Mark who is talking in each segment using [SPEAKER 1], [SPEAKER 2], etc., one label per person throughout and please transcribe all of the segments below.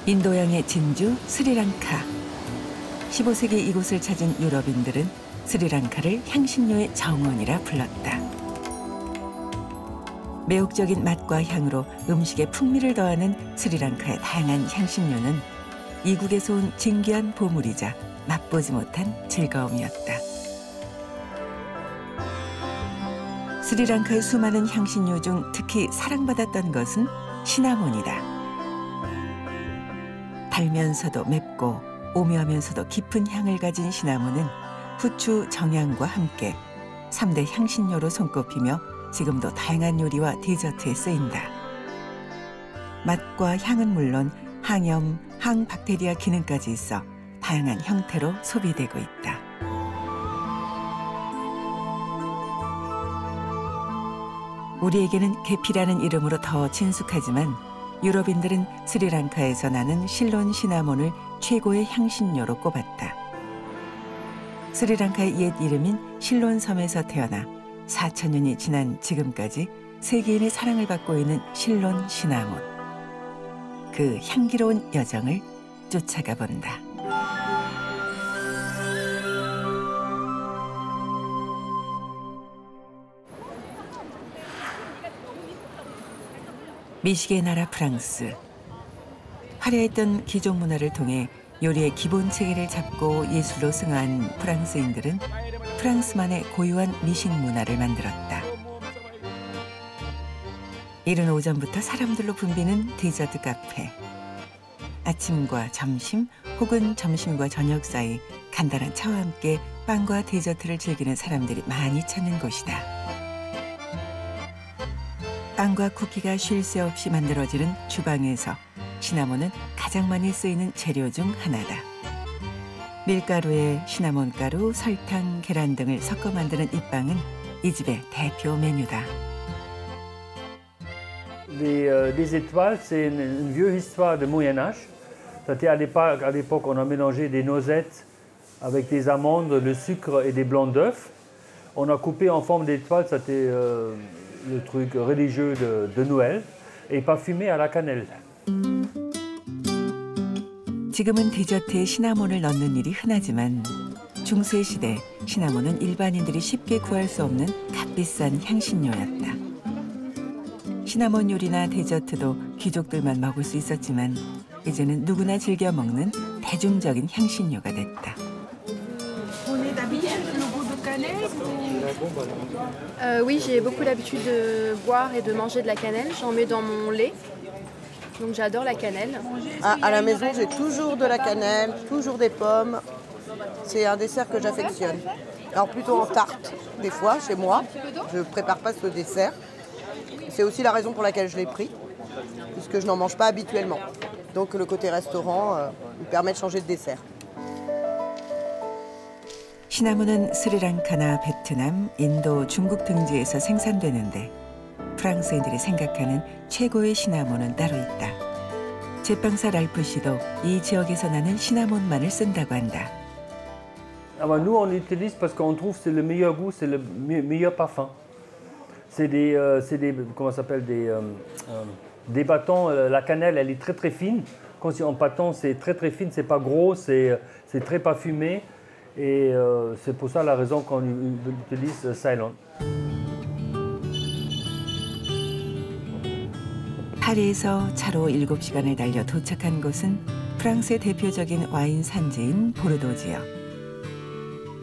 [SPEAKER 1] 인도양의 진주 스리랑카. 15세기 이곳을 찾은 유럽인들은 스리랑카를 향신료의 정원이라 불렀다. 매혹적인 맛과 향으로 음식에 풍미를 더하는 스리랑카의 다양한 향신료는 이국에서 온 진귀한 보물이자 맛보지 못한 즐거움이었다. 스리랑카의 수많은 향신료 중 특히 사랑받았던 것은 시나몬이다. 달면서도 맵고 오묘하면서도 깊은 향을 가진 시나몬은 후추, 정향과 함께 3대 향신료로 손꼽히며 지금도 다양한 요리와 디저트에 쓰인다. 맛과 향은 물론 항염, 항박테리아 기능까지 있어 다양한 형태로 소비되고 있다. 우리에게는 계피라는 이름으로 더 친숙하지만 유럽인들은 스리랑카에서 나는 실론 시나몬을 최고의 향신료로 꼽았다. 스리랑카의 옛 이름인 실론 섬에서 태어나 4,000년이 지난 지금까지 세계인의 사랑을 받고 있는 실론 시나몬. 그 향기로운 여정을 쫓아가 본다. 미식의 나라 프랑스. 화려했던 귀족 문화를 통해 요리의 기본 체계를 잡고 예술로 승화한 프랑스인들은 프랑스만의 고유한 미식 문화를 만들었다. 이른 오전부터 사람들로 붐비는 디저트 카페. 아침과 점심 혹은 점심과 저녁 사이 간단한 차와 함께 빵과 디저트를 즐기는 사람들이 많이 찾는 곳이다. 빵과 쿠키가 쉴 새 없이 만들어지는 주방에서 시나몬은 가장 많이 쓰이는 재료 중 하나다. 밀가루에 시나몬가루, 설탕, 계란 등을 섞어 만드는 이 빵은 이 집의 대표 메뉴다.
[SPEAKER 2] Les étoiles, c'est une vieille histoire de Moyen Âge. C'était à l'époque, on a mélangé des noisettes avec des amandes, le sucre et des blancs d'œufs. On a coupé en forme d'étoile, c'était le truc religieux de Noël, et parfumé à la cannelle.
[SPEAKER 1] 지금은 디저트에 시나몬을 넣는 일이 흔하지만 중세 시대 시나몬은 일반인들이 쉽게 구할 수 없는 값비싼 향신료였다. 시나몬 요리나 디저트도 귀족들만 먹을 수 있었지만 이제는 누구나 즐겨 먹는 대중적인 향신료가 됐다.
[SPEAKER 3] Oui, j'ai beaucoup l'habitude de boire et de manger de la cannelle. J'en mets dans mon lait. Donc j'adore la cannelle.
[SPEAKER 4] À la maison, j'ai toujours de la cannelle, toujours des pommes. C'est un dessert que j'affectionne. Alors plutôt en tarte, des fois, chez moi. Je ne prépare pas ce dessert. C'est aussi la raison pour laquelle je l'ai pris, puisque je n'en mange pas habituellement. Donc le côté restaurant me permet de changer de dessert.
[SPEAKER 1] 시나몬은 스리랑카나 베트남, 인도, 중국 등지에서 생산되는데 프랑스인들이 생각하는 최고의 시나몬은 따로 있다. 제빵사 랄프 씨도 이 지역에서 나는 시나몬만을 쓴다고 한다.
[SPEAKER 2] Nous, on l'utilise parce qu'on trouve que c'est le meilleur goût, c'est le meilleur parfum. C'est comment ça s'appelle, des bâtons. La cannelle, elle est très très fine. Quand c'est en bâton, c'est très très fine, c'est pas gros, c'est très parfumé. Et c'est pour ça la raison qu'on utilise Ceylon.
[SPEAKER 1] 파리에서 차로 7시간을 달려 도착한 곳은 프랑스의 대표적인 와인 산지인 보르도 지역.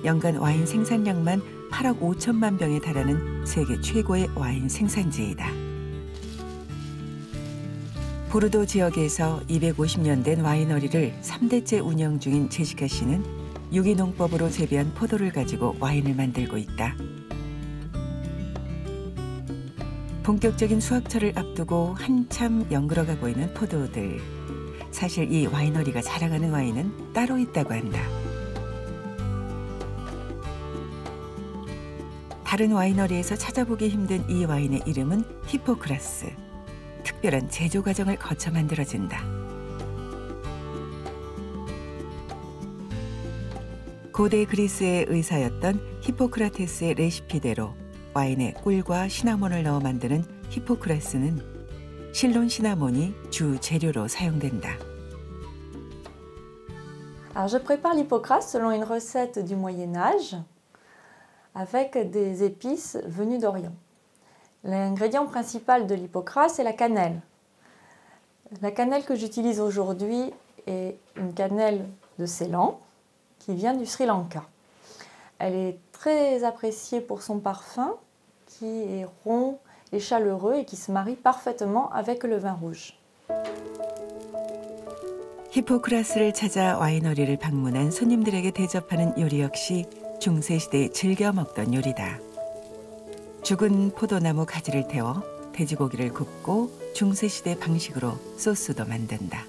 [SPEAKER 1] 연간 와인 생산량만 8억 5천만 병에 달하는 세계 최고의 와인 생산지이다. 보르도 지역에서 250년 된 와이너리를 3대째 운영 중인 제시카 씨는 유기농법으로 재배한 포도를 가지고 와인을 만들고 있다. 본격적인 수확철을 앞두고 한참 연그러가고 있는 포도들. 사실 이 와이너리가 자랑하는 와인은 따로 있다고 한다. 다른 와이너리에서 찾아보기 힘든 이 와인의 이름은 히포크라스. 특별한 제조 과정을 거쳐 만들어진다. 고대 그리스의 의사였던 히포크라테스의 레시피대로 와인에 꿀과 시나몬을 넣어 만드는 히포크라스는 실론 시나몬이 주 재료로 사용된다.
[SPEAKER 5] Alors je prépare l'hypocras selon une recette du Moyen-Âge avec des épices venues d'Orient. L'ingrédient principal de l'hypocras, c'est la cannelle. La cannelle que j'utilise aujourd'hui est une cannelle de Ceylan qui vient du Sri Lanka. Elle est très appréciée pour son parfum qui est rond et chaleureux et qui se marie parfaitement avec le vin rouge.
[SPEAKER 1] 히포크라스를 찾아 와이너리를 방문한 손님들에게 대접하는 요리 역시 중세시대에 즐겨 먹던 요리다. 죽은 포도나무 가지를 태워 돼지고기를 굽고 중세시대 방식으로 소스도 만든다.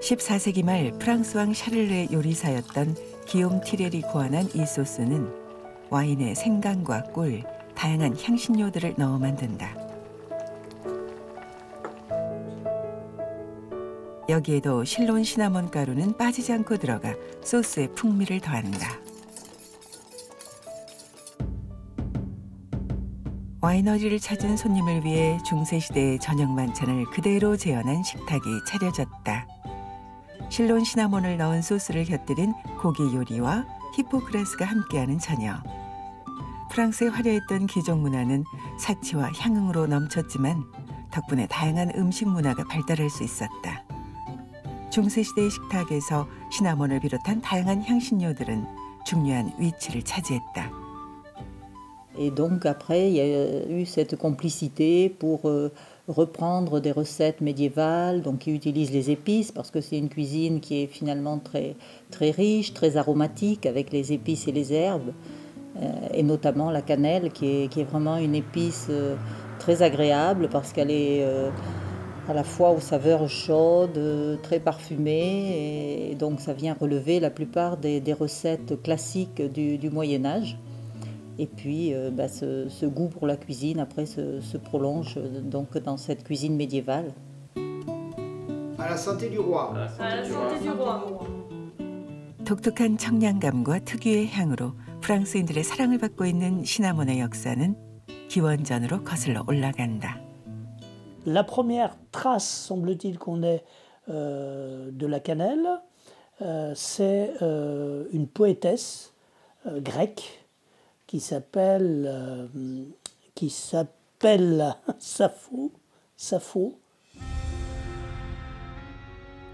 [SPEAKER 1] 14세기 말 프랑스 왕 샤를레 요리사였던 기욤 티렐이 고안한 이 소스는 와인에 생강과 꿀, 다양한 향신료들을 넣어 만든다. 여기에도 실론 시나몬 가루는 빠지지 않고 들어가 소스의 풍미를 더한다. 와이너리를 찾은 손님을 위해 중세시대의 저녁 만찬을 그대로 재현한 식탁이 차려졌다. 실론 시나몬을 넣은 소스를 곁들인 고기 요리와 히포크라스가 함께하는 저녁. 프랑스의 화려했던 귀족 문화는 사치와 향응으로 넘쳤지만 덕분에 다양한 음식 문화가 발달할 수 있었다. 중세시대의 식탁에서 시나몬을 비롯한 다양한 향신료들은 중요한 위치를 차지했다.
[SPEAKER 6] Et donc après, il y a eu cette complicité pour reprendre des recettes médiévales, donc qui utilisent les épices, parce que c'est une cuisine qui est finalement très, très riche, très aromatique, avec les épices et les herbes, et notamment la cannelle, qui est vraiment une épice très agréable, parce qu'elle est à la fois aux saveurs chaudes, très parfumées, et donc ça vient relever la plupart des recettes classiques du Moyen-Âge. Et puis ce goût pour la cuisine après se prolonge donc dans cette cuisine médiévale.
[SPEAKER 7] À la santé du roi.
[SPEAKER 5] À la santé du roi.
[SPEAKER 1] 독특한 청량감과 특유의 향으로 프랑스인들의 사랑을 받고 있는 시나몬의 역사는 기원전으로 거슬러 올라간다.
[SPEAKER 8] La première trace, semble-t-il, qu'on ait de la cannelle, c'est une poétesse grecque qui s'appelle Sappho.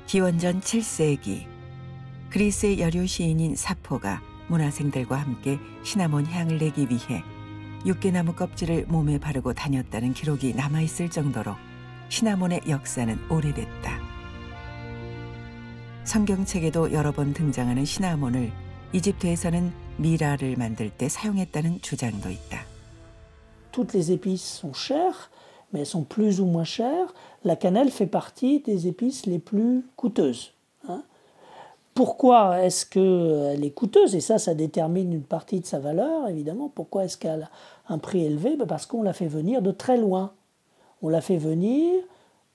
[SPEAKER 1] 기원전 7세기 그리스의 여류 시인인 사포가 문화생들과 함께 시나몬 향을 내기 위해 육개나무 껍질을 몸에 바르고 다녔다는 기록이 남아있을 정도로 시나몬의 역사는 오래됐다. 성경책에도 여러 번 등장하는 시나몬을 이집트에서는 미라를 만들 때 사용했다는 주장도 있다.
[SPEAKER 8] Toutes les épices sont chères, mais elles sont plus ou moins chères. La cannelle fait partie des épices les plus coûteuses. Pourquoi est-ce qu'elle est coûteuse? Et ça détermine une partie de sa valeur, évidemment. Pourquoi est-ce qu'elle a un prix élevé? Parce qu'on l'a fait venir de très loin. On l'a fait venir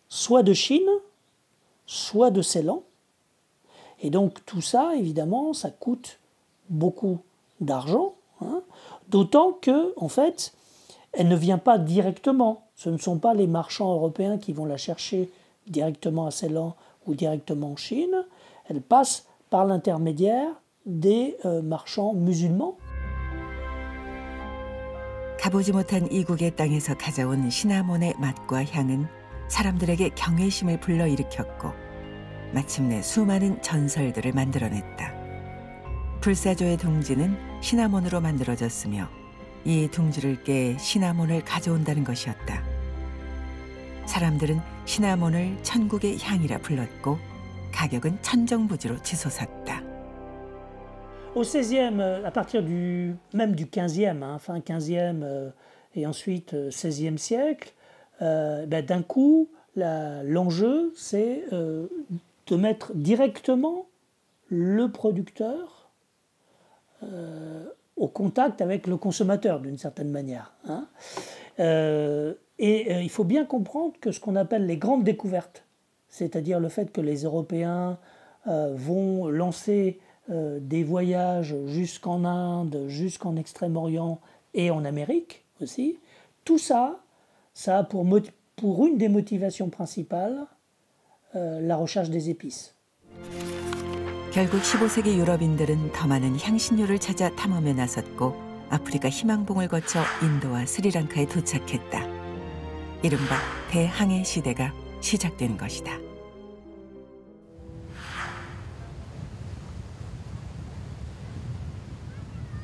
[SPEAKER 8] soit de Chine, soit de Ceylan. Et donc tout ça, évidemment, ça coûte beaucoup d'argent, d'autant que, en fait, elle ne vient pas directement. Ce ne sont pas les marchands européens qui vont la chercher directement à Ceylan ou directement en Chine. Elle passe par l'intermédiaire des marchands musulmans.
[SPEAKER 1] 가보지 못한 이국의 땅에서 가져온 시나몬의 맛과 향은 사람들에게 경외심을 불러일으켰고 마침내 수많은 전설들을 만들어냈다. 불사조의 둥지는 시나몬으로 만들어졌으며 이 둥지를 깨 시나몬을 가져온다는 것이었다. 사람들은 시나몬을 천국의 향이라 불렀고 가격은 천정부지로 치솟았다.
[SPEAKER 8] Au XVIe, à partir même du XVe, fin XVe et ensuite XVIe siècle, d'un coup, l'enjeu, c'est de mettre directement le producteur au contact avec le consommateur, d'une certaine manière. Il faut bien comprendre que ce qu'on appelle les grandes découvertes, c'est-à-dire le fait que les Européens vont lancer des voyages jusqu'en Inde, jusqu'en Extrême-Orient et en Amérique aussi, tout ça, ça a pour une des motivations principales la recherche des épices.
[SPEAKER 1] 결국 15세기 유럽인들은 더 많은 향신료를 찾아 탐험에 나섰고 아프리카 희망봉을 거쳐 인도와 스리랑카에 도착했다. 이른바 대항해 시대가 시작된 것이다.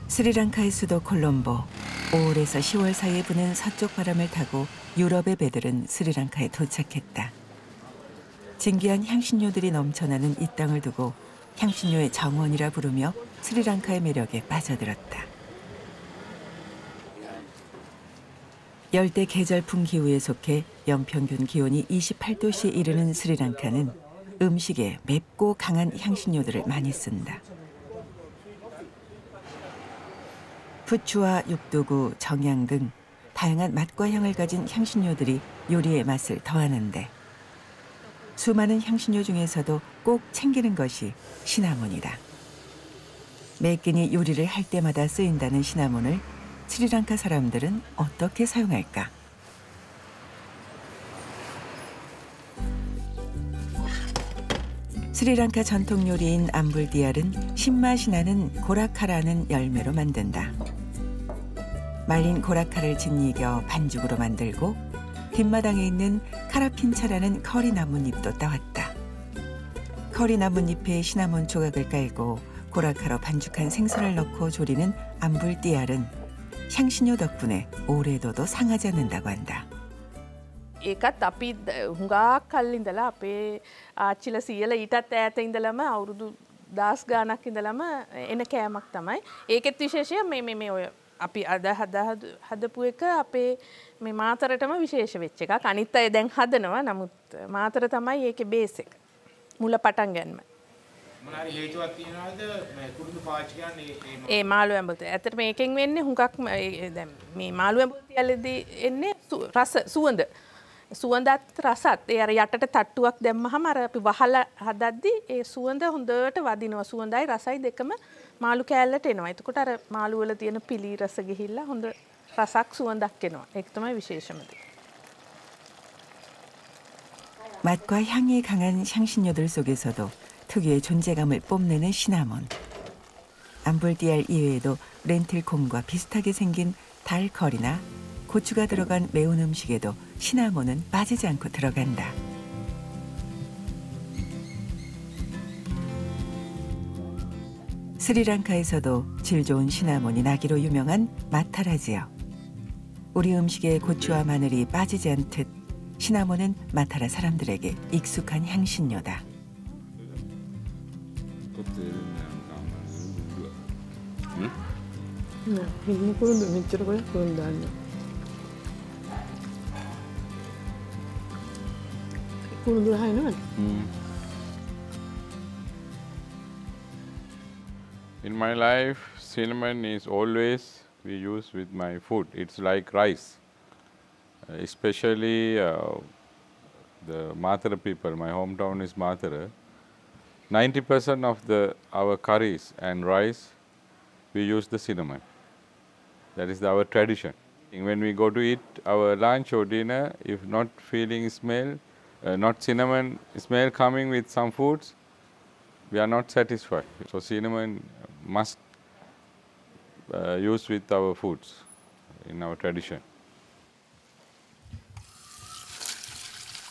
[SPEAKER 1] 스리랑카의 수도 콜롬보, 5월에서 10월 사이에 부는 서쪽 바람을 타고 유럽의 배들은 스리랑카에 도착했다. 진귀한 향신료들이 넘쳐나는 이 땅을 두고 향신료의 정원이라 부르며 스리랑카의 매력에 빠져들었다. 열대 계절풍 기후에 속해 연평균 기온이 28도씨에 이르는 스리랑카는 음식에 맵고 강한 향신료들을 많이 쓴다. 부추와 육두구, 정향 등 다양한 맛과 향을 가진 향신료들이 요리의 맛을 더하는데 수많은 향신료 중에서도 꼭 챙기는 것이 시나몬이다. 매 끼니 요리를 할 때마다 쓰인다는 시나몬을 스리랑카 사람들은 어떻게 사용할까? 스리랑카 전통 요리인 암불디알은 신맛이 나는 고라카라는 열매로 만든다. 말린 고라카를 짓이겨 반죽으로 만들고 뒷마당에 있는 카라핀차라는 커리 나뭇잎도 따왔다. 커리 나뭇잎에 시나몬 조각을 깔고 고라카로 반죽한 생선을 넣고 조리는 암불디알은 향신료 덕분에 오래둬도 상하지 않는다고 한다.
[SPEAKER 9] ඒකත් අපි හුඟක් කල් ඉඳලා අපේ ආච්චිලා සීයලා ඊටත් ඈත ඉඳලම අවුරුදු 10 ගාණක් ඉඳලම එන කෑමක් තමයි. ඒකෙත් විශේෂය මේ ඔය අපි අද හදපු එක අපේ මේ මාතරටම විශේෂ වෙච්ච එකක්. අනිත් අය දැන් හදනවා. නමුත් මාතර තමයි ඒකේ බේස් එක. මුල පටන් ගන්නම.
[SPEAKER 7] මොනාරි හේතුවක් තියනවාද මේ කුරුඳු පාවිච්චි කරන්නේ
[SPEAKER 9] ඒ මාළු ඇඹුල්. ඇත්තට මේකෙන් වෙන්නේ හුඟක් දැන් මේ මාළු ඇඹුල් තියලදී එන්නේ රස සුවඳ. සුවඳත් රසත් ඒ අර යටට තට්ටුවක් දැම්මහම අර අපි වහලා හදද්දි ඒ සුවඳ හොඳට වදිනවා. සුවඳයි රසයි දෙකම මාළු කෑල්ලට එනවා. එතකොට අර මාළු වල තියෙන පිලි රස ගිහිල්ලා හොඳ රසක් සුවඳක් එනවා. ඒක තමයි විශේෂම දේ.
[SPEAKER 1] 맛과 향이 강한 향신료들 속에서도 특유의 존재감을 뽐내는 시나몬. 암불디알 이외에도 렌틸콩과 비슷하게 생긴 달커리나 고추가 들어간 매운 음식에도 시나몬은 빠지지 않고 들어간다. 스리랑카에서도 질 좋은 시나몬이 나기로 유명한 마타라지요. 우리 음식에 고추와 마늘이 빠지지 않듯 시나몬은 마타라 사람들에게 익숙한 향신료다.
[SPEAKER 10] In my life, cinnamon is always we use with my food. It's like rice, especially the Mathura people. My hometown is Mathura. 90% of our curries and rice, we use the cinnamon. That is our tradition. When we go to eat our lunch or dinner, if not feeling smell, not cinnamon smell coming with some foods, we are not satisfied. So cinnamon must use with our foods in our tradition.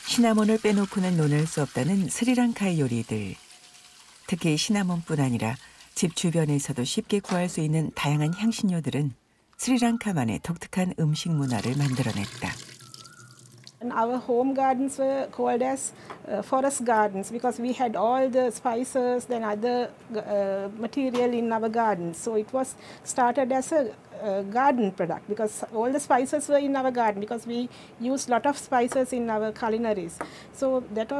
[SPEAKER 1] 시나몬을 빼놓고는 논할 수 없다는 스리랑카의 요리들. 특히 시나몬뿐 아니라 집 주변에서도 쉽게 구할 수 있는 다양한 향신료들은 스리랑카만의 독특한 음식 문화를 만들어냈다.
[SPEAKER 11] And our home gardens were called as forest gardens because we had all the spices and other material in our gardens. So it was started as a garden product because all the spices were in our garden because we used a lot of spices in our culinaries. So that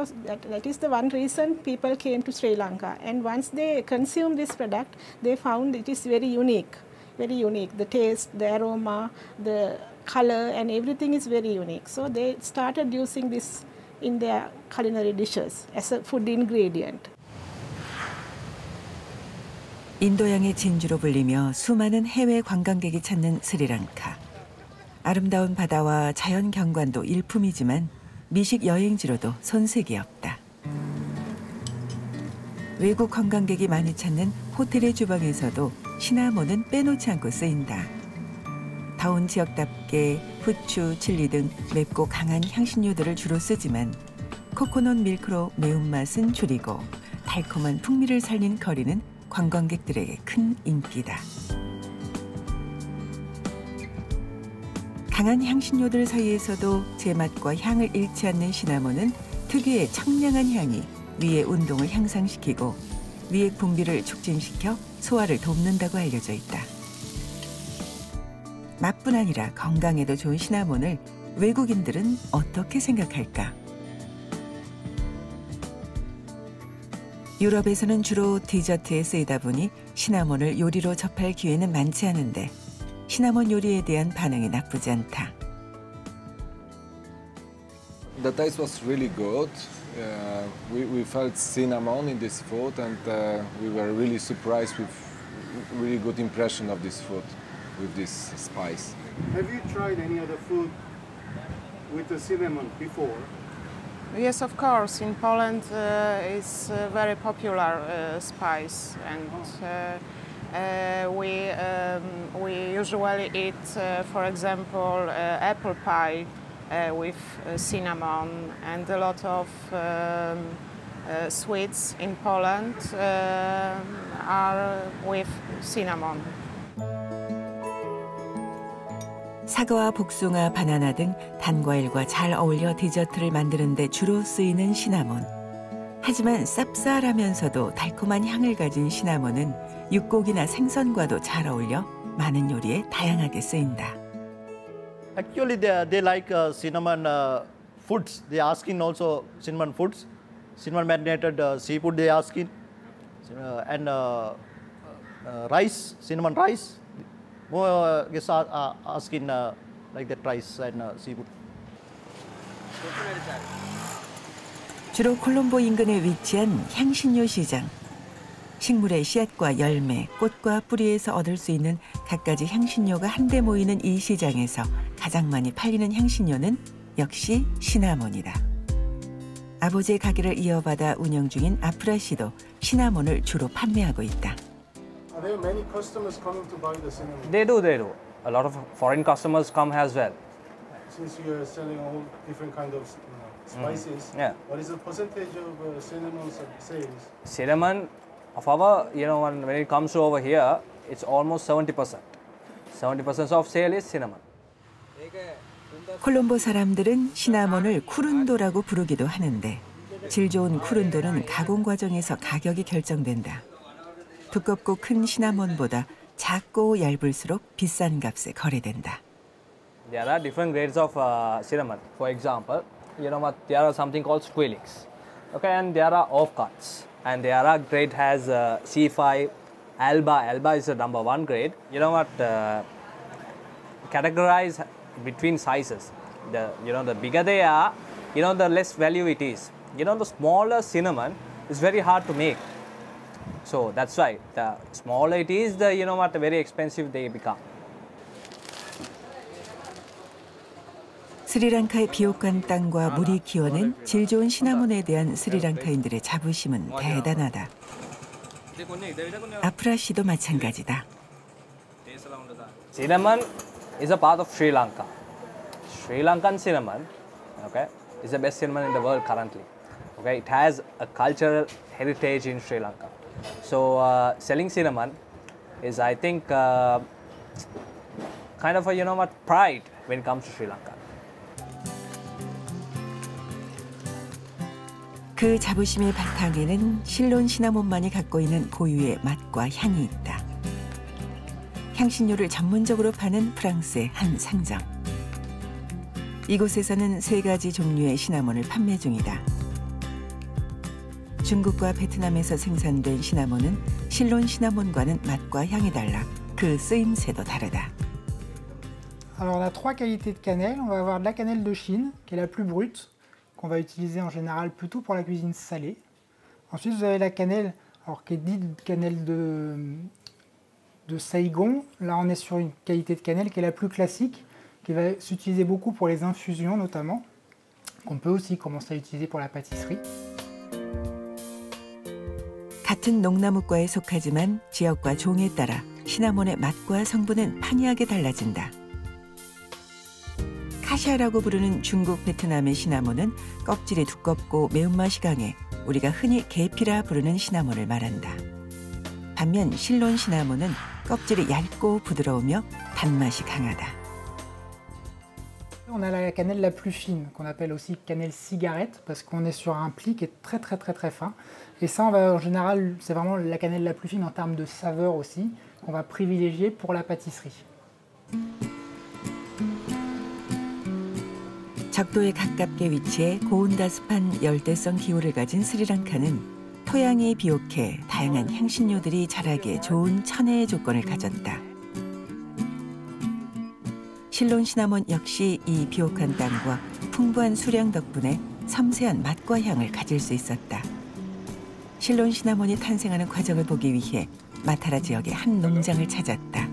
[SPEAKER 11] is the one reason people came to Sri Lanka. And once they consumed this product, they found it is very unique. Very unique. The taste, the aroma, the color and everything is very unique. So they started using this in their culinary dishes as a food ingredient.
[SPEAKER 1] 인도양의 진주로 불리며 수많은 해외 관광객이 찾는 스리랑카. 아름다운 바다와 자연 경관도 일품이지만 미식 여행지로도 손색이 없다. 외국 관광객이 많이 찾는 호텔의 주방에서도 시나몬은 빼놓지 않고 쓰인다. 더운 지역답게 후추, 칠리 등 맵고 강한 향신료들을 주로 쓰지만 코코넛 밀크로 매운맛은 줄이고 달콤한 풍미를 살린 커리는 관광객들에게 큰 인기다. 강한 향신료들 사이에서도 제맛과 향을 잃지 않는 시나몬은 특유의 청량한 향이 위의 운동을 향상시키고 위액 분비를 촉진시켜 소화를 돕는다고 알려져 있다. 맛뿐 아니라 건강에도 좋은 시나몬을 외국인들은 어떻게 생각할까? 유럽에서는 주로 디저트에 쓰이다 보니 시나몬을 요리로 접할 기회는 많지 않은데 시나몬 요리에 대한 반응이 나쁘지 않다.
[SPEAKER 12] The taste was really good. We felt cinnamon in this food, and we were really surprised with really good impression of this food with this spice.
[SPEAKER 13] Have you tried any other food with the cinnamon before?
[SPEAKER 14] Yes, of course. In Poland, it's a very popular spice, and we usually eat, for example, apple pie with cinnamon, and a lot of sweets in Poland are with cinnamon.
[SPEAKER 1] 사과와 복숭아, 바나나 등 단과일과 잘 어울려 디저트를 만드는 데 주로 쓰이는 시나몬. 하지만 쌉쌀하면서도 달콤한 향을 가진 시나몬은 육고기나 생선과도 잘 어울려 많은 요리에 다양하게 쓰인다.
[SPEAKER 15] Actually, they like cinnamon foods. They asking also cinnamon foods, cinnamon marinated seafood. They asking and rice, cinnamon rice. More guests are asking like that rice and seafood.
[SPEAKER 1] 주로 콜롬보 인근에 위치한 향신료 시장. 식물의 씨앗과 열매, 꽃과 뿌리에서 얻을 수 있는 갖가지 향신료가 한데 모이는 이 시장에서 가장 많이 팔리는 향신료는 역시 시나몬이다. 아버지의 가게를 이어받아 운영 중인 아프라 씨도 시나몬을 주로 판매하고 있다.
[SPEAKER 13] Are there many customers coming to buy the cinnamon?
[SPEAKER 16] They do. A lot of foreign customers come as well.
[SPEAKER 13] Since you are selling all different kind of spices,
[SPEAKER 16] Yeah.
[SPEAKER 13] what is the percentage of cinnamon sales?
[SPEAKER 16] Cinnamon, of our, when it comes to over here, it's almost 70%. 70% of sale is cinnamon.
[SPEAKER 1] 콜롬보 사람들은 시나몬을 쿠룬도라고 부르기도 하는데 질 좋은 쿠룬도는 가공 과정에서 가격이 결정된다. 두껍고 큰 시나몬보다 작고 얇을수록 비싼 값에 거래된다.
[SPEAKER 16] There are different grades of cinnamon. For example, there are something called Squilix. Okay, and there are offcuts. And there are grade has C5, Alba. Alba is the number 1 grade. Categorize between sizes. The bigger they are, the less value it is. The smaller cinnamon is very hard to make. So that's why the smaller it is, the very expensive they become.
[SPEAKER 1] 스리랑카의 비옥한 땅과 물이 키워낸 질 좋은 시나몬에 대한 스리랑카인들의 자부심은 대단하다. 아프라 씨도 마찬가지다.
[SPEAKER 16] Cinnamon is a part of Sri Lanka. Sri Lankan cinnamon, okay, is the best cinnamon in the world currently. Okay, it has a cultural heritage in Sri Lanka. So selling cinnamon is, I think, kind of a pride when it comes to Sri Lanka.
[SPEAKER 1] 그 자부심의 바탕에는 실론 시나몬만이 갖고 있는 고유의 맛과 향이 있다. 향신료를 전문적으로 파는 프랑스의 한 상점. 이곳에서는 3가지 종류의 시나몬을 판매 중이다. 중국과 베트남에서 생산된 시나몬은 실론 시나몬과는 맛과 향이 달라 그 쓰임새도 다르다.
[SPEAKER 17] Alors on a 3 qualités de cannelle. On va avoir de la cannelle de Chine, qui est la plus brute, qu'on va utiliser en général plutôt pour la cuisine salée. Ensuite, vous avez la cannelle, alors qui est dite cannelle de Saigon. Là, on est sur une qualité de cannelle qui est la plus classique, qui va s'utiliser beaucoup pour les infusions notamment, qu'on peut aussi commencer à utiliser pour la pâtisserie.
[SPEAKER 1] 같은 농나무과에 속하지만 지역과 종에 따라 시나몬의 맛과 성분은 판이하게 달라진다. 카샤라고 부르는 중국 베트남의 시나몬은 껍질이 두껍고 매운맛이 강해 우리가 흔히 계피라 부르는 시나몬을 말한다. 반면 실론 시나몬은 껍질이 얇고 부드러우며 단맛이 강하다.
[SPEAKER 17] On a la cannelle la plus fine, qu'on appelle aussi cannelle cigarette, parce qu'on est sur un pli qui est très fin. Et ça, on va, en général, c'est vraiment la cannelle la plus fine en termes de saveur aussi, qu'on va privilégier pour la pâtisserie.
[SPEAKER 1] 적도에 가깝게 위치해 고온다습한 열대성 기후를 가진 스리랑카는 토양이 비옥해 다양한 향신료들이 자라기에 좋은 천혜의 조건을 가졌다. 실론 시나몬 역시 이 비옥한 땅과 풍부한 수량 덕분에 섬세한 맛과 향을 가질 수 있었다. 실론 시나몬이 탄생하는 과정을 보기 위해 마타라 지역의 한 농장을 찾았다.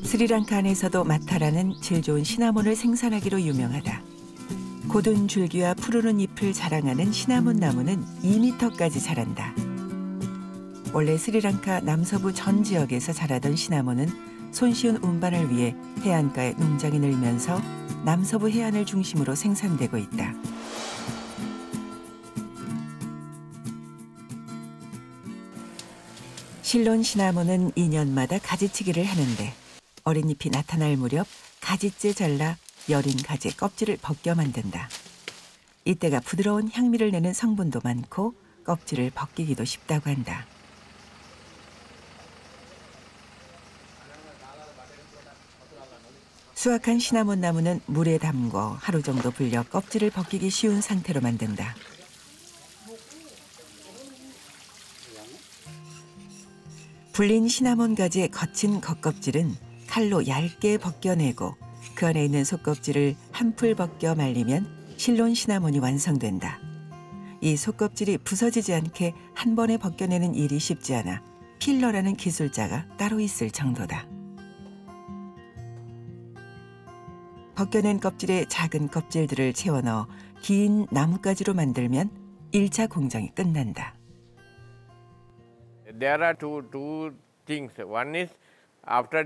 [SPEAKER 1] 스리랑카 안에서도 마타라는 질 좋은 시나몬을 생산하기로 유명하다. 곧은 줄기와 푸르른 잎을 자랑하는 시나몬 나무는 2m까지 자란다. 원래 스리랑카 남서부 전 지역에서 자라던 시나몬은 손쉬운 운반을 위해 해안가에 농장이 늘면서 남서부 해안을 중심으로 생산되고 있다. 실론 시나몬은 2년마다 가지치기를 하는데 어린 잎이 나타날 무렵 가지째 잘라 여린 가지의 껍질을 벗겨 만든다. 이때가 부드러운 향미를 내는 성분도 많고 껍질을 벗기기도 쉽다고 한다. 수확한 시나몬 나무는 물에 담궈 하루 정도 불려 껍질을 벗기기 쉬운 상태로 만든다. 불린 시나몬 가지의 거친 겉껍질은 칼로 얇게 벗겨내고 그 안에 있는 속껍질을 한풀 벗겨 말리면 실론 시나몬이 완성된다. 이 속껍질이 부서지지 않게 한 번에 벗겨내는 일이 쉽지 않아 필러라는 기술자가 따로 있을 정도다. 벗겨낸 껍질에 작은 껍질들을 채워 넣어 긴 나뭇가지로 만들면 1차 공정이 끝난다.
[SPEAKER 18] There are two things. One is after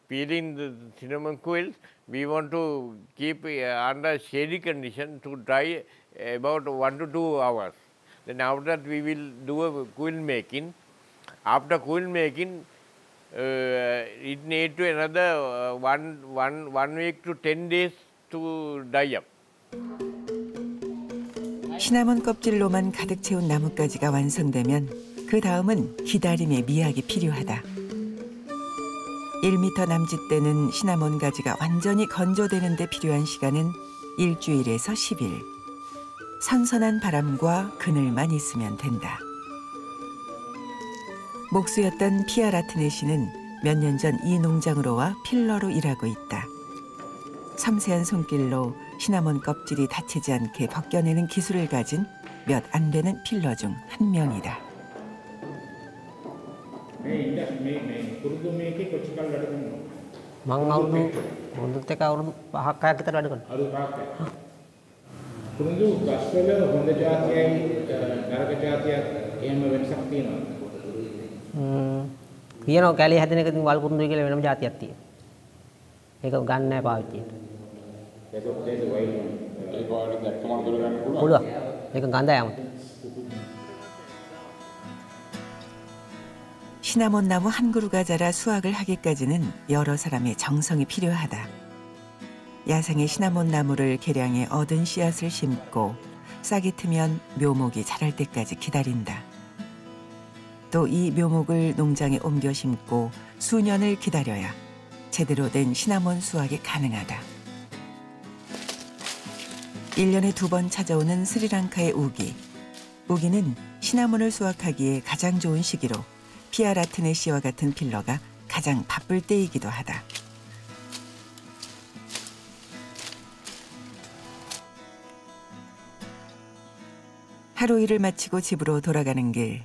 [SPEAKER 18] peeling the cinnamon quills, we want to keep under shady condition to dry about 1 to 2 hours. Then after that we will do a quill making. After quill making, it need to another one week to 10 days to dry up.
[SPEAKER 1] 시나몬 껍질로만 가득 채운 나뭇가지가 완성되면 그 다음은 기다림의 미학이 필요하다. 1m 남짓되는 시나몬 가지가 완전히 건조되는 데 필요한 시간은 일주일에서 10일. 선선한 바람과 그늘만 있으면 된다. 목수였던 피아 라트네 씨는 몇 년 전 이 농장으로 와 필러로 일하고 있다. 섬세한 손길로 시나몬 껍질이 다치지 않게 벗겨내는 기술을 가진 몇 안 되는 필러 중 한 명이다.
[SPEAKER 19] මං අවුරුදු දෙක අවුරුදු 5ක් විතර වැඩ කරනවා. අවුරුදු 5ක්.
[SPEAKER 7] පුරුදු ගස්වල හොඳ జాතියයි නරක జాතියක් එහෙම වෙනසක් තියෙනවා.
[SPEAKER 19] කියනවා කැලේ හැදෙන එක ඉතින් වල් කුරුඳුයි කියලා වෙනම జాතියක් තියෙනවා. ඒක ගන්න නැහැ පාවිච්චියට.
[SPEAKER 7] ඒක වයින් ඒ පාවිච්චි දැක්කම අඳුර ගන්න පුළුවන්.
[SPEAKER 19] පුළුවන්. ඒක ගඳයි 아무ත්.
[SPEAKER 1] 시나몬 나무 한 그루가 자라 수확을 하기까지는 여러 사람의 정성이 필요하다. 야생의 시나몬 나무를 개량해 얻은 씨앗을 심고 싹이 트면 묘목이 자랄 때까지 기다린다. 또 이 묘목을 농장에 옮겨 심고 수년을 기다려야 제대로 된 시나몬 수확이 가능하다. 1년에 2번 찾아오는 스리랑카의 우기. 우기는 시나몬을 수확하기에 가장 좋은 시기로 피아 라트네 씨와 같은 필러가 가장 바쁠 때이기도 하다. 하루 일을 마치고 집으로 돌아가는 길.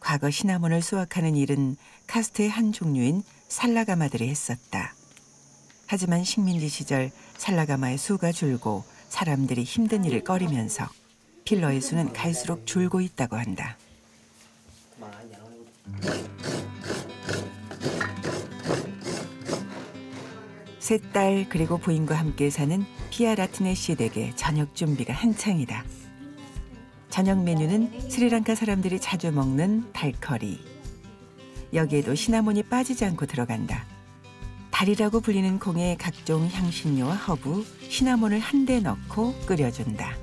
[SPEAKER 1] 과거 시나몬을 수확하는 일은 카스트의 한 종류인 살라가마들이 했었다. 하지만 식민지 시절 살라가마의 수가 줄고 사람들이 힘든 일을 꺼리면서 필러의 수는 갈수록 줄고 있다고 한다. 셋 딸 그리고 부인과 함께 사는 피아 라트네 씨 댁의 저녁 준비가 한창이다. 저녁 메뉴는 스리랑카 사람들이 자주 먹는 달커리. 여기에도 시나몬이 빠지지 않고 들어간다. 달이라고 불리는 콩에 각종 향신료와 허브, 시나몬을 한데 넣고 끓여준다.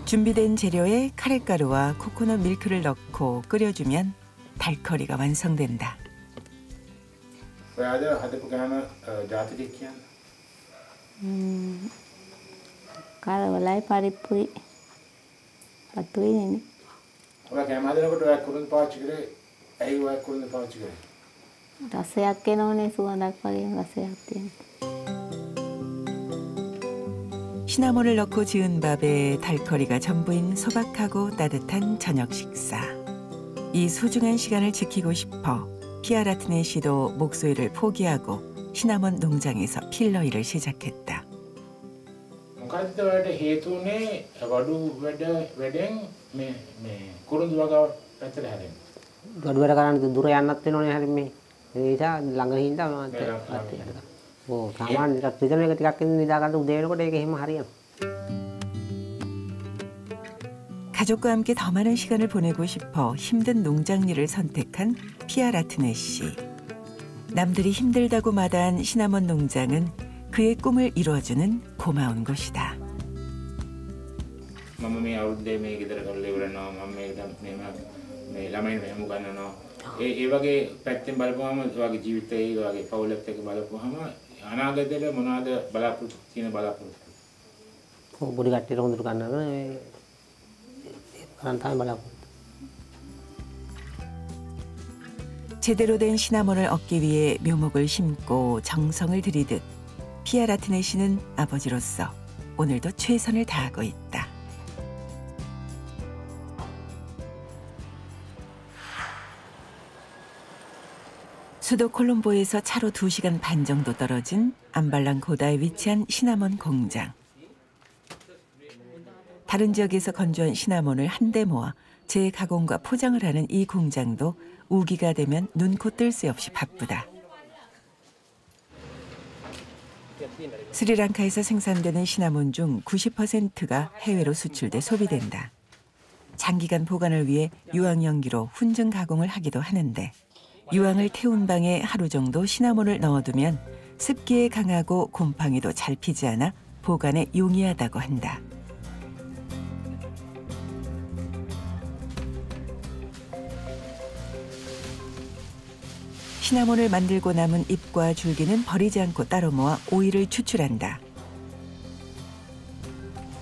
[SPEAKER 1] 준비된 재료에 카레가루와 코코넛 밀크를 넣고 끓여주면 달커리가 완성된다.
[SPEAKER 7] ඔයාද හදපු ගාන ජාතිකයක් කියන්න.
[SPEAKER 20] කාරවලයි පරිප්පුයි පතුයි නේ.
[SPEAKER 7] ඔයා කැම හදනකොට ඔයා කුරුඳු පාවිච්චි කරේ ඇයි ඔයා කුරුඳු පාවිච්චි කරේ?
[SPEAKER 20] රසයක් එනෝනේ සුවඳක් වගේ රසයක් තියෙනවා.
[SPEAKER 1] 시나몬을 넣고 지은 밥에 달커리가 전부인 소박하고 따뜻한 저녁 식사. 이 소중한 시간을 지키고 싶어 피아 라트네 씨도 목소리를 포기하고 시나몬 농장에서 필러 일을 시작했다.
[SPEAKER 7] මොකද්ද ඔයාලට හේතුනේ වඩු වැඩෙන් මේ කුරුඳු වගාව පැත්තට හැරෙන්න?
[SPEAKER 19] ගඩු වැඩ කරන්න දුර යන්නත් වෙනෝනේ හැරි මේ. ඒ නිසා ළඟ හින්දා මම ඔව් සාමාන්‍ය ටිකක් විතර එක ටිකක් ඉඳන් නිදා ගන්න උදේ වෙනකොට ඒක එහෙම හරියනවා.
[SPEAKER 1] 가족과 함께 더 많은 시간을 보내고 싶어 힘든 농장 일을 선택한 피아 라트네 씨. 남들이 힘들다고 마다한 시나몬 농장은 그의 꿈을 이루어주는 고마운 곳이다.
[SPEAKER 7] මම මේ අවුරුද්දේ මේ ගෙදර කරලා ඉවරනවා මම මේ ළමයින් මෙහෙම ගන්නවා. ඒ වගේ පැත්තෙන් බලපුවාම ඔයාගේ ජීවිතේ ඔයාගේ පවුලත් එක්ක බලපුවාම අනාගතේට මොනවද බලාපොරොත්තු තියෙන බලාපොරොත්තු?
[SPEAKER 19] පොඩි කට්ටියට හොඳට ගන්නවා නේ. 그런 බලාපොරොත්තු.
[SPEAKER 1] 제대로 된 시나몬을 얻기 위해 묘목을 심고 정성을 들이듯 피아 라트네 씨는 아버지로서 오늘도 최선을 다하고 있다. 수도 콜롬보에서 차로 2시간 반 정도 떨어진 암발랑 고다에 위치한 시나몬 공장. 다른 지역에서 건조한 시나몬을 한데 모아 재가공과 포장을 하는 이 공장도 우기가 되면 눈코 뜰 새 없이 바쁘다. 스리랑카에서 생산되는 시나몬 중 90%가 해외로 수출돼 소비된다. 장기간 보관을 위해 유황연기로 훈증 가공을 하기도 하는데 유황을 태운 방에 하루 정도 시나몬을 넣어두면 습기에 강하고 곰팡이도 잘 피지 않아 보관에 용이하다고 한다. 시나몬을 만들고 남은 잎과 줄기는 버리지 않고 따로 모아 오일을 추출한다.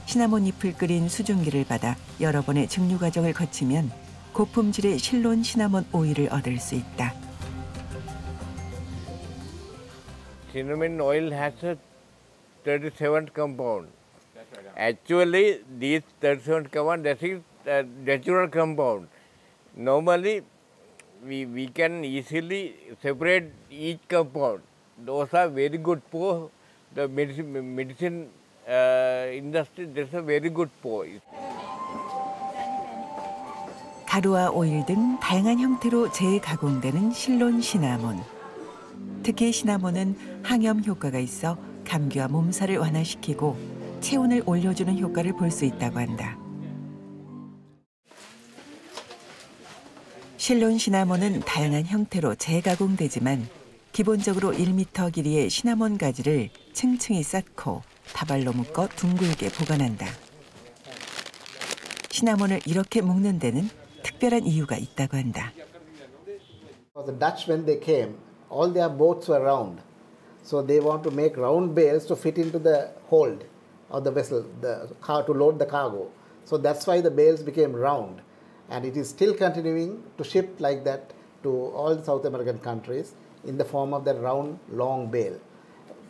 [SPEAKER 1] 시나몬 잎을 끓인 수증기를 받아 여러 번의 증류 과정을 거치면 고품질의 실론 시나몬 오일을 얻을 수 있다.
[SPEAKER 18] Cinnamon oil has a 37 compound. Actually, these 37 compound that is natural compound. Normally, we can easily separate each compound. Those are very good for the medicine industry. That's a very good for it.
[SPEAKER 1] 가루와 오일 등 다양한 형태로 재가공되는 실론 시나몬. 특히 시나몬은 항염 효과가 있어 감기와 몸살을 완화시키고 체온을 올려주는 효과를 볼 수 있다고 한다. 실론 시나몬은 다양한 형태로 재가공되지만 기본적으로 1m 길이의 시나몬 가지를 층층이 쌓고 다발로 묶어 둥글게 보관한다. 시나몬을 이렇게 묶는 데는 특별한 이유가 있다고 한다.
[SPEAKER 21] The Dutch, when they came, all their boats were round. So they want to make round bales to fit into the hold of the vessel, the car to load the cargo. So that's why the bales became round. And it is still continuing to ship like that to all South American countries in the form of that round, long bale.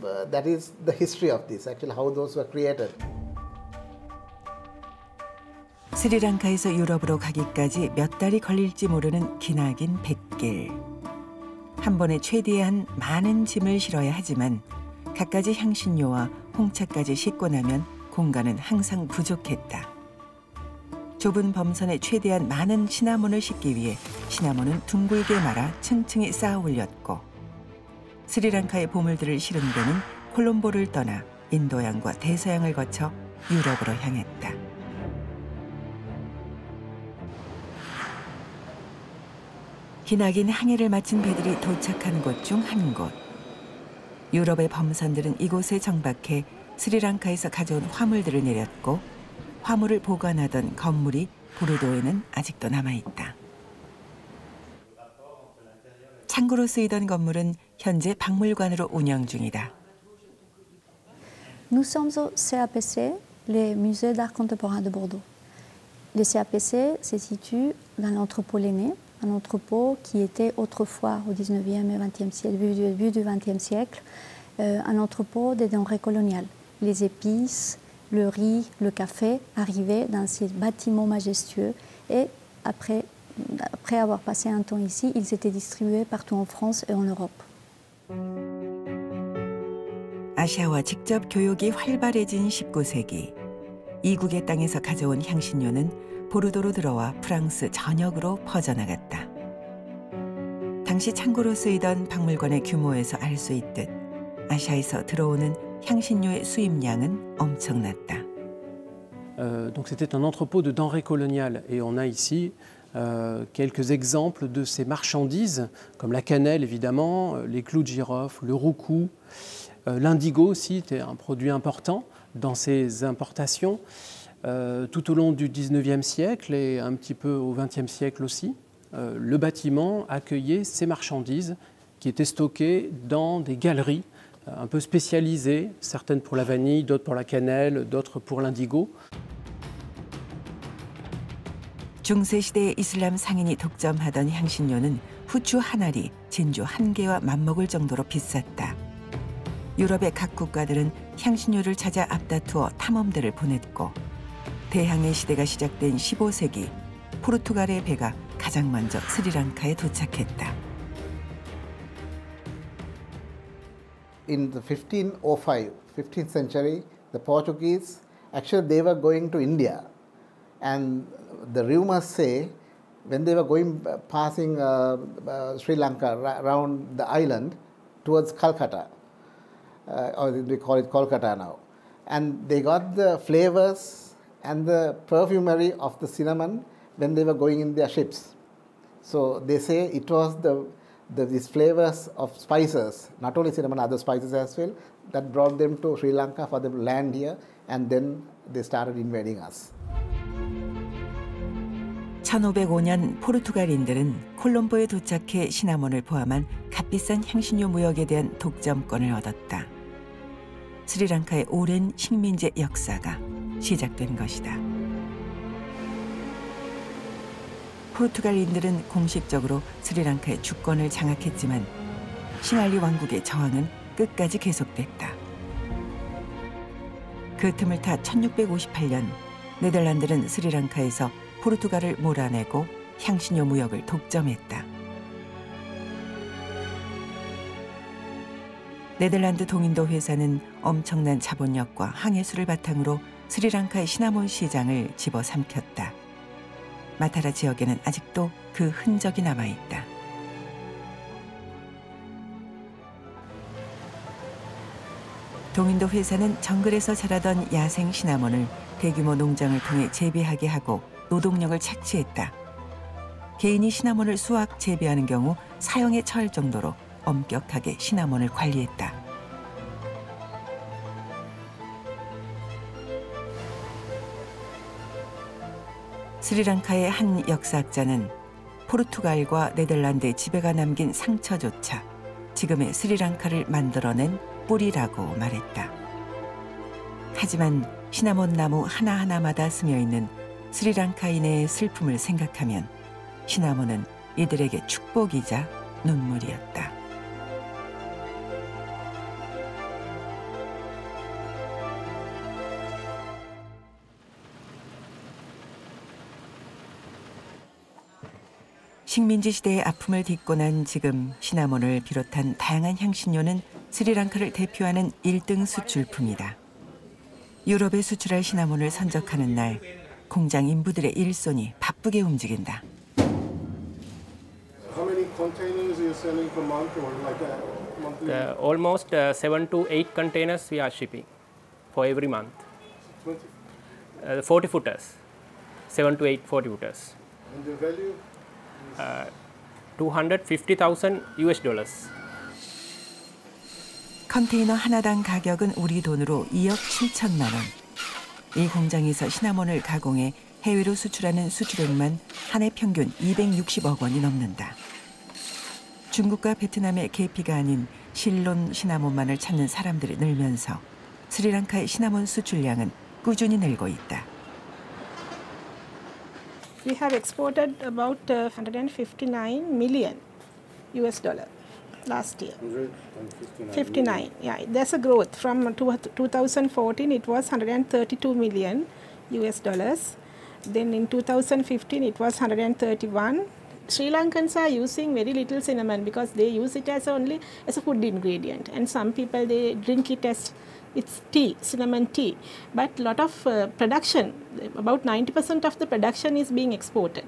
[SPEAKER 21] That is the history of this, actually how those were created.
[SPEAKER 1] 스리랑카에서 유럽으로 가기까지 몇 달이 걸릴지 모르는 기나긴 백길. 한 번에 최대한 많은 짐을 실어야 하지만 갖가지 향신료와 홍차까지 싣고 나면 공간은 항상 부족했다. 좁은 범선에 최대한 많은 시나몬을 싣기 위해 시나몬은 둥글게 말아 층층이 쌓아 올렸고 스리랑카의 보물들을 실은 배는 콜롬보를 떠나 인도양과 대서양을 거쳐 유럽으로 향했다. 기나긴 항해를 마친 배들이 도착한 곳 중 한 곳. 유럽의 범선들은 이곳에 정박해 스리랑카에서 가져온 화물들을 내렸고 화물을 보관하던 건물이 보르도에는 아직도 남아있다. 창고로 쓰이던 건물은 현재 박물관으로 운영 중이다.
[SPEAKER 3] Nous sommes au CAPC, le Musée d'Art Contemporain de Bordeaux. Le CAPC se situe dans l'entrepôt Lenné, un entrepôt qui était autrefois au 19e et 20e siècle, début du 20e siècle, un entrepôt des denrées coloniales. Les épices, le riz, le café arrivaient dans ces bâtiments majestueux et après avoir passé un temps ici, ils étaient distribués partout en France et en Europe.
[SPEAKER 1] 아시아와 직접 교역이 활발해진 19세기. 이국의 땅에서 가져온 향신료는 보르도로 들어와 프랑스 전역으로 퍼져나갔다. 당시 창고로 쓰이던 박물관의 규모에서 알 수 있듯 아시아에서 들어오는 향신료의 수입량은 엄청났다.
[SPEAKER 22] Donc c'était un entrepôt de denrées coloniales et on a ici quelques exemples de ces marchandises comme la cannelle évidemment, les clous de girofle, le roucou, l'indigo aussi était un produit important dans ces importations tout au long du 19e siècle et un petit peu au 20e siècle aussi. Le bâtiment accueillait ces marchandises qui étaient stockées dans des galeries un peu spécialisées, certaines pour la vanille, d'autres pour la cannelle, d'autres pour l'indigo.
[SPEAKER 1] 중세시대 이슬람 상인이 독점하던 향신료는 후추 한 알이 진주 한 개와 맞먹을 정도로 비쌌다. 유럽의 각 국가들은 향신료를 찾아 앞다투어 탐험대를 보냈고 대항해 시대가 시작된 15세기 포르투갈의 배가 가장 먼저 스리랑카에 도착했다.
[SPEAKER 21] In the 1505, 15th century, the Portuguese, actually they were going to India. And the rumors say, when they were passing Sri Lanka around the island towards Calcutta, or we call it Kolkata now, and they got the flavors and the perfumery of the cinnamon when they were going in their ships. So they say it was these flavors of spices, not only cinnamon, other spices as well, that brought them to Sri Lanka for them to land here, and then they started invading us.
[SPEAKER 1] 1505년 포르투갈인들은 콜롬보에 도착해 시나몬을 포함한 값비싼 향신료 무역에 대한 독점권을 얻었다. 스리랑카의 오랜 식민지 역사가 시작된 것이다. 포르투갈인들은 공식적으로 스리랑카의 주권을 장악했지만 싱알리 왕국의 저항은 끝까지 계속됐다. 그 틈을 타 1658년 네덜란드는 스리랑카에서 포르투갈을 몰아내고 향신료 무역을 독점했다. 네덜란드 동인도 회사는 엄청난 자본력과 항해수를 바탕으로 스리랑카의 시나몬 시장을 집어삼켰다. 마타라 지역에는 아직도 그 흔적이 남아있다. 동인도 회사는 정글에서 자라던 야생 시나몬을 대규모 농장을 통해 재배하게 하고 노동력을 착취했다. 개인이 시나몬을 수확, 재배하는 경우 사형에 처할 정도로 엄격하게 시나몬을 관리했다. 스리랑카의 한 역사학자는 포르투갈과 네덜란드의 지배가 남긴 상처조차 지금의 스리랑카를 만들어낸 뿌리라고 말했다. 하지만 시나몬 나무 하나하나마다 스며있는 스리랑카인의 슬픔을 생각하면 시나몬은 이들에게 축복이자 눈물이었다. 식민지 시대의 아픔을 딛고 난 지금 시나몬을 비롯한 다양한 향신료는 스리랑카를 대표하는 1등 수출품이다. 유럽에 수출할 시나몬을 선적하는 날 공장 인부들의 일손이 바쁘게 움직인다.
[SPEAKER 13] How many containers are you selling per month or like a monthly?
[SPEAKER 2] Almost 7 to 8 containers we are shipping for every month. 40 footers, 7 to 8 40 footers.
[SPEAKER 13] And the value?
[SPEAKER 2] $250,000.
[SPEAKER 1] 컨테이너 하나당 가격은 우리 돈으로 2억 7천만 원. 이 공장에서 시나몬을 가공해 해외로 수출하는 수출액만 한 해 평균 260억 원이 넘는다. 중국과 베트남의 계피가 아닌 실론 시나몬만을 찾는 사람들이 늘면서 스리랑카의 시나몬 수출량은 꾸준히 늘고 있다.
[SPEAKER 11] We have exported about 159 million US dollar last year. 59, yeah. There's a growth from 2014. It was 132 million US dollars. Then in 2015 it was 131. Sri Lankans are using very little cinnamon because they use it as only as a food ingredient, and some people they drink it as it's tea, cinnamon tea. But lot of production, about 90% of the production is being exported.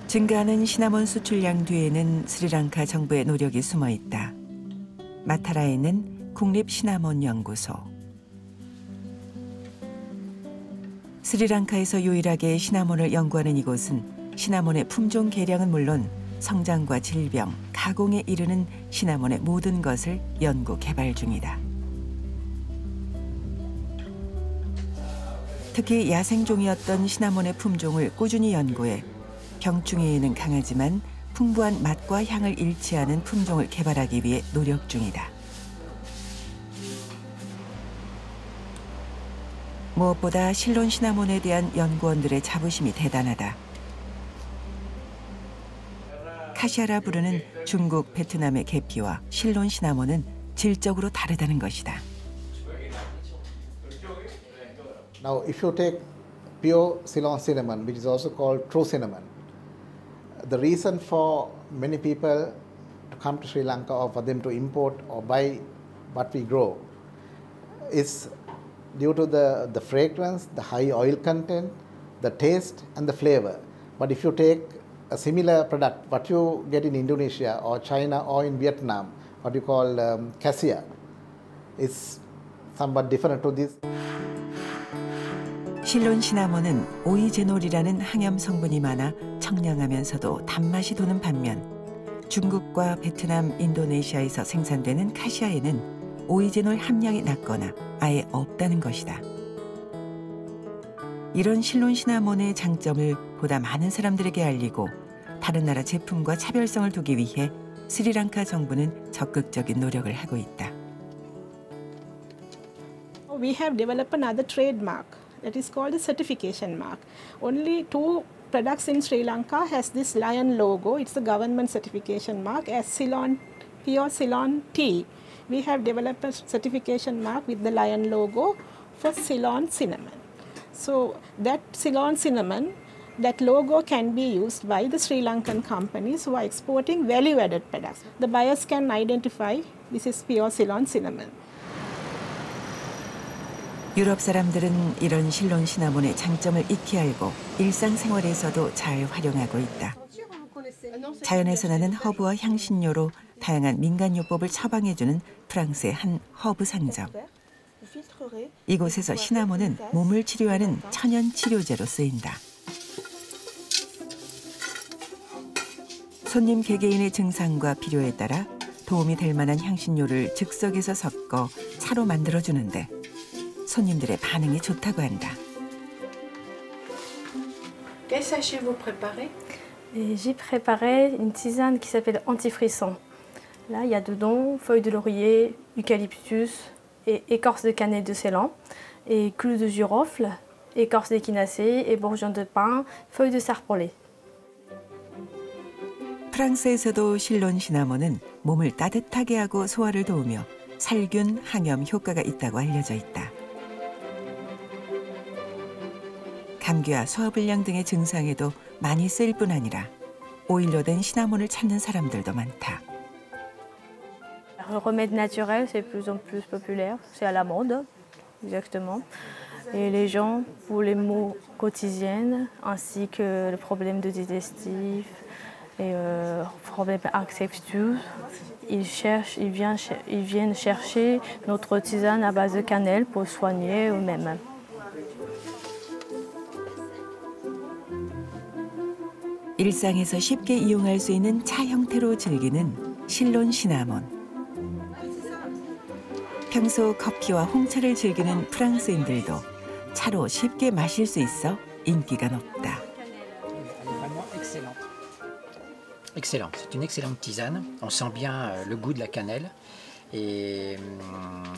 [SPEAKER 1] 증가하는 시나몬 수출량 뒤에는 스리랑카 정부의 노력이 숨어 있다. 마타라에는 국립 시나몬 연구소. 스리랑카에서 유일하게 시나몬을 연구하는 이곳은 시나몬의 품종 개량은 물론 성장과 질병, 가공에 이르는 시나몬의 모든 것을 연구 개발 중이다. 특히 야생종이었던 시나몬의 품종을 꾸준히 연구해 병충해에는 강하지만 풍부한 맛과 향을 일치하는 품종을 개발하기 위해 노력 중이다. 무엇보다 실론 시나몬에 대한 연구원들의 자부심이 대단하다. 카시아라 부르는 중국, 베트남의 계피와 실론 시나몬은 질적으로 다르다는 것이다.
[SPEAKER 21] Now, if you take pure Ceylon cinnamon, which is also called true cinnamon, the reason for many people to come to Sri Lanka or for them to import or buy what we grow is due to the fragrance, the high oil content, the taste and the flavor. But if you take a similar product, what you get in Indonesia or China or in Vietnam, what you call cassia, is somewhat different to this.
[SPEAKER 1] 실론 시나몬은 오이제놀이라는 항염 성분이 많아 청량하면서도 단맛이 도는 반면 중국과 베트남, 인도네시아에서 생산되는 카시아에는 오이제놀 함량이 낮거나 아예 없다는 것이다. 이런 실론 시나몬의 장점을 보다 많은 사람들에게 알리고 다른 나라 제품과 차별성을 두기 위해 스리랑카 정부는 적극적인 노력을 하고 있다.
[SPEAKER 11] We have developed another trademark that is called the certification mark. Only 2 products in Sri Lanka has this lion logo. It's a government certification mark as Ceylon, pure Ceylon tea. We have developed a certification mark with the lion logo for Ceylon cinnamon. So that Ceylon cinnamon, that logo can be used by the Sri Lankan companies who are exporting value-added products. The buyers can identify this is pure Ceylon cinnamon.
[SPEAKER 1] 유럽 사람들은 이런 실론 시나몬의 장점을 익히 알고 일상생활에서도 잘 활용하고 있다. 자연에서 나는 허브와 향신료로 다양한 민간요법을 처방해주는 프랑스의 한 허브 상점. 이곳에서 시나몬은 몸을 치료하는 천연 치료제로 쓰인다. 손님 개개인의 증상과 필요에 따라 도움이 될 만한 향신료를 즉석에서 섞어 차로 만들어주는데 손님들의 반응이 좋다고 한다.
[SPEAKER 4] Quel sachet vous préparez?
[SPEAKER 23] J'ai préparé une tisane qui s'appelle anti-frisson. Là, il y a dedans feuilles de laurier, eucalyptus, et écorce de cannelle de Ceylan, et clous de girofle, écorce d'échinacée, et bourgeons de pin, feuilles de sarpolet.
[SPEAKER 1] 프랑스에서도 실론 시나몬은 몸을 따뜻하게 하고 소화를 도우며 살균, 항염 효과가 있다고 알려져 있다. 감기와 소화불량 등의 증상에도 많이 쓰일 뿐 아니라 오일로 된 시나몬을 찾는 사람들도 많다.
[SPEAKER 23] Le remède naturel, c'est de plus en plus populaire. C'est à la mode, exactement. Et les gens, pour les maux quotidiens, ainsi que le problème de digestif et problème infectieux, ils viennent chercher notre tisane à base de cannelle pour soigner eux-mêmes.
[SPEAKER 1] 일상에서 쉽게 이용할 수 있는 차 형태로 즐기는 실론 시나몬. 평소 커피와 홍차를 즐기는 프랑스인들도 차로 쉽게 마실 수 있어 인기가 높다.
[SPEAKER 5] Excellent, c'est une excellente tisane. On sent bien le goût de la cannelle et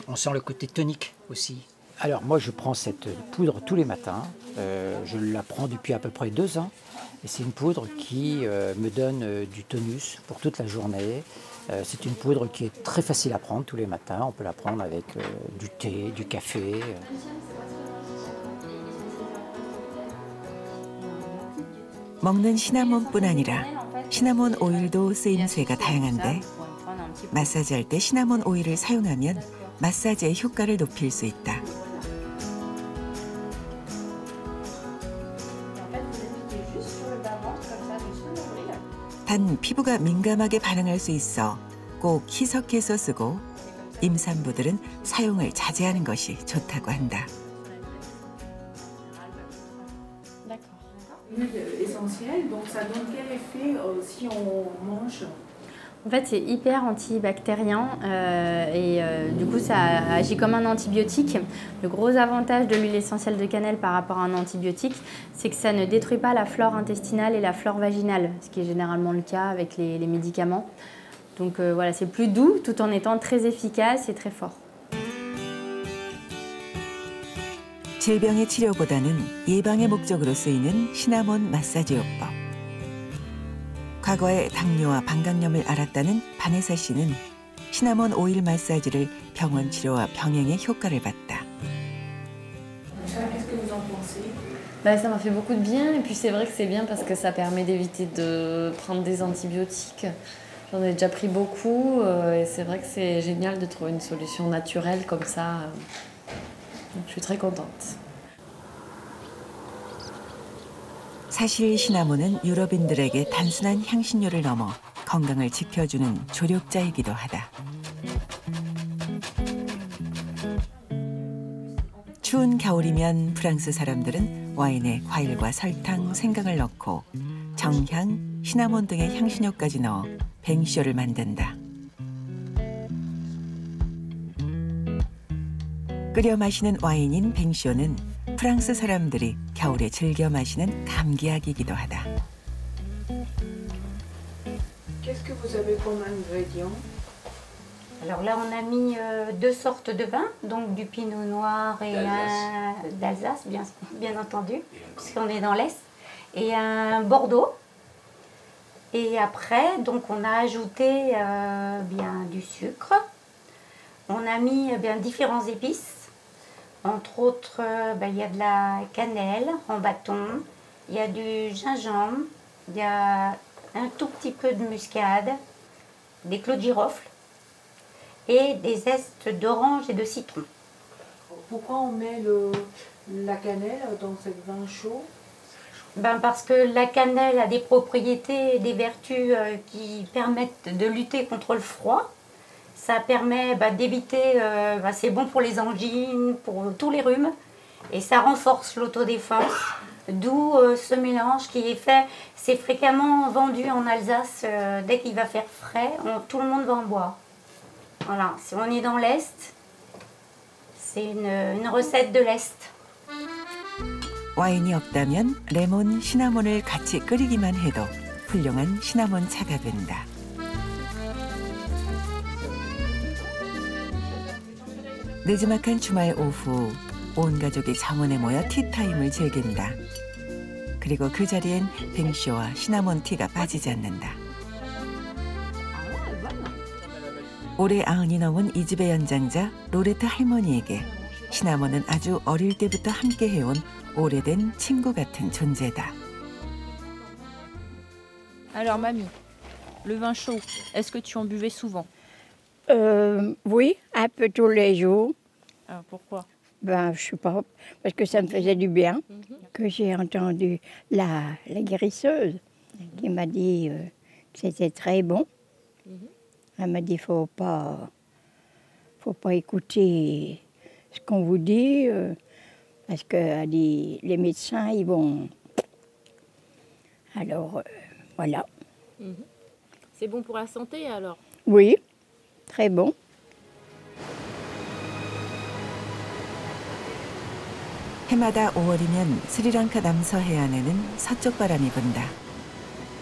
[SPEAKER 5] on sent le côté tonique aussi. Alors moi je prends cette poudre tous les matins, je la prends depuis à peu près 2 ans et c'est une poudre qui me donne du tonus pour toute la journée. C'est une poudre qui est très facile à prendre tous les matins, on peut la prendre avec du thé, du café.
[SPEAKER 1] 먹는 시나몬뿐 아니라 시나몬 오일도 쓰임새가 다양한데 마사지할 때 시나몬 오일을 사용하면 마사지의 효과를 높일 수 있다. 단 피부가 민감하게 반응할 수 있어 꼭 희석해서 쓰고 임산부들은 사용을 자제하는 것이 좋다고 한다.
[SPEAKER 4] Essentiel, donc ça donne quel effet si on mange?
[SPEAKER 6] En fait, c'est hyper antibactérien et du coup, ça agit comme un antibiotique. Le gros avantage de l'huile essentielle de cannelle par rapport à un antibiotique, c'est que ça ne détruit pas la flore intestinale et la flore vaginale, ce qui est généralement le cas avec les médicaments. Donc voilà, c'est plus doux tout en étant très efficace et très fort.
[SPEAKER 1] 질병의 치료보다는 예방의 목적으로 쓰이는 시나몬 마사지 요법. 과거에 당뇨와 방광염을 앓았다는 바네사 씨는 시나몬 오일 마사지를 병원 치료와 병행의 효과를 봤다.
[SPEAKER 6] Ça m'a fait beaucoup de bien et puis c'est vrai que c'est bien parce que ça permet d'éviter de prendre des antibiotiques. J'en ai déjà pris beaucoup et c'est vrai que c'est génial de trouver une solution naturelle comme ça. Donc, je suis très contente.
[SPEAKER 1] 사실 시나몬은 유럽인들에게 단순한 향신료를 넘어 건강을 지켜주는 조력자이기도 하다. 추운 겨울이면 프랑스 사람들은 와인에 과일과 설탕, 생강을 넣고 정향, 시나몬 등의 향신료까지 넣어 뱅쇼를 만든다. 끓여 마시는 와인인 뱅쇼는 프랑스 사람들이 겨울에 즐겨 마시는 감기약이기도 하다.
[SPEAKER 4] Qu'est-ce que vous avez comme ingrédients?
[SPEAKER 8] Alors là, on a mis 2 sortes de vins, donc du pinot noir et d'Alsace, bien entendu, puisqu'on est dans l'Est, et un Bordeaux. Et après, donc on a ajouté bien du sucre. On a mis bien différents épices. Entre autres, il y a de la cannelle en bâton, il y a du gingembre, il y a un tout petit peu de muscade, des clous de girofle et des zestes d'orange et de citron.
[SPEAKER 4] Pourquoi on met la cannelle dans ce vin chaud?
[SPEAKER 8] Parce que la cannelle a des propriétés et des vertus qui permettent de lutter contre le froid. Ça permet d'éviter, c'est bon pour les angines, pour tous les rhumes, et ça renforce l'autodéfense, d'où ce mélange qui est fait. C'est fréquemment vendu en Alsace, dès qu'il va faire frais, tout le monde va en boire. Voilà, si on est dans l'Est, c'est une recette de l'Est.
[SPEAKER 1] 와인이 없다면 레몬, 시나몬을 같이 끓이기만 해도 훌륭한 시나몬 차가 된다. 느지막한 주말 오후 온 가족이 정원에 모여 티타임을 즐긴다. 그리고 그 자리엔 뱅쇼와 시나몬 티가 빠지지 않는다. 올해 90이 넘은 이 집의 연장자 로레트 할머니에게 시나몬은 아주 어릴 때부터 함께 해온 오래된 친구 같은 존재다.
[SPEAKER 9] Alors mamie, le vin chaud, est-ce que tu en buvais souvent?
[SPEAKER 10] Oui, un peu tous les jours.
[SPEAKER 9] Alors pourquoi?
[SPEAKER 10] Ben, je sais pas, parce que ça me faisait du bien, que j'ai entendu la guérisseuse qui m'a dit que c'était très bon. Elle m'a dit faut pas écouter ce qu'on vous dit, parce que elle dit, les médecins, ils vont... Alors, voilà.
[SPEAKER 9] C'est bon pour la santé alors?
[SPEAKER 10] Oui, très bon.
[SPEAKER 1] 해마다 5월이면 스리랑카 남서 해안에는 서쪽 바람이 분다.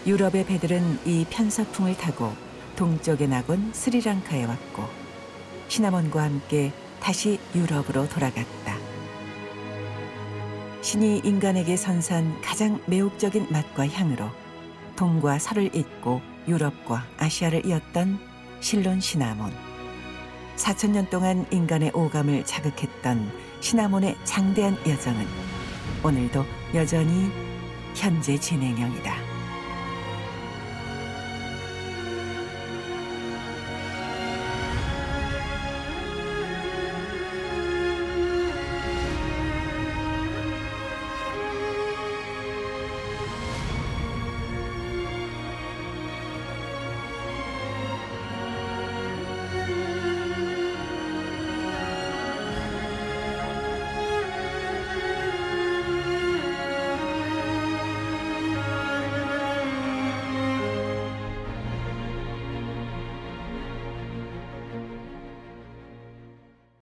[SPEAKER 1] 유럽의 배들은 이 편서풍을 타고 동쪽의 낙원 스리랑카에 왔고 시나몬과 함께 다시 유럽으로 돌아갔다. 신이 인간에게 선사한 가장 매혹적인 맛과 향으로 동과 서를 잇고 유럽과 아시아를 이었던 실론 시나몬. 4,000년 동안 인간의 오감을 자극했던 시나몬의 장대한 여정은 오늘도 여전히 현재 진행형이다.